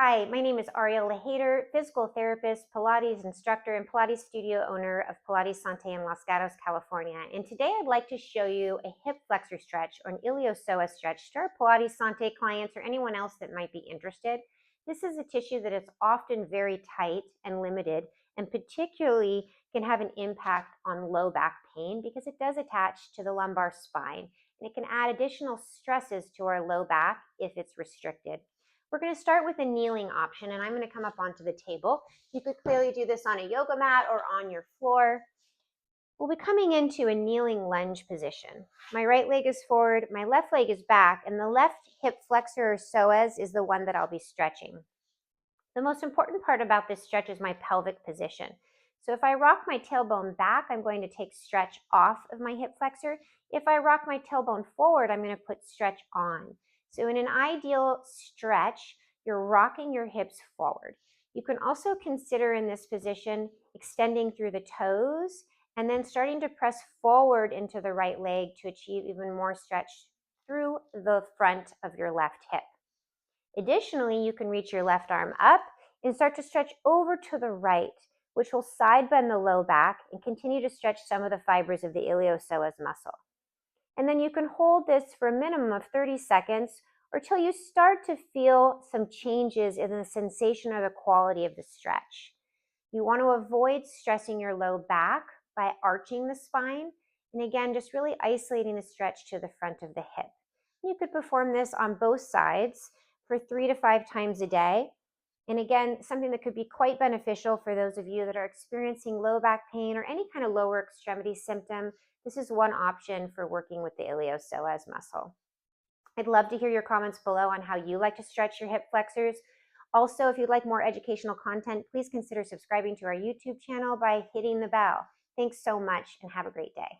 Hi, my name is Ariel Lehaitre, physical therapist, Pilates instructor, and Pilates studio owner of Pilates Santé in Los Gatos, California. And today I'd like to show you a hip flexor stretch or an iliopsoas stretch to our Pilates Santé clients or anyone else that might be interested. This is a tissue that is often very tight and limited, and particularly can have an impact on low back pain because it does attach to the lumbar spine, and it can add additional stresses to our low back if it's restricted. We're going to start with a kneeling option, and I'm going to come up onto the table. You could clearly do this on a yoga mat or on your floor. We'll be coming into a kneeling lunge position. My right leg is forward, my left leg is back, and the left hip flexor or psoas is the one that I'll be stretching. The most important part about this stretch is my pelvic position. So if I rock my tailbone back, I'm going to take stretch off of my hip flexor. If I rock my tailbone forward, I'm going to put stretch on. So in an ideal stretch, you're rocking your hips forward. You can also consider in this position extending through the toes and then starting to press forward into the right leg to achieve even more stretch through the front of your left hip. Additionally, you can reach your left arm up and start to stretch over to the right, which will side bend the low back and continue to stretch some of the fibers of the iliopsoas muscle. And then you can hold this for a minimum of 30 seconds or till you start to feel some changes in the sensation or the quality of the stretch. You want to avoid stressing your low back by arching the spine, and again, just really isolating the stretch to the front of the hip. You could perform this on both sides for 3 to 5 times a day. And again, something that could be quite beneficial for those of you that are experiencing low back pain or any kind of lower extremity symptom. This is one option for working with the iliopsoas muscle. I'd love to hear your comments below on how you like to stretch your hip flexors. Also, if you'd like more educational content, please consider subscribing to our YouTube channel by hitting the bell. Thanks so much and have a great day.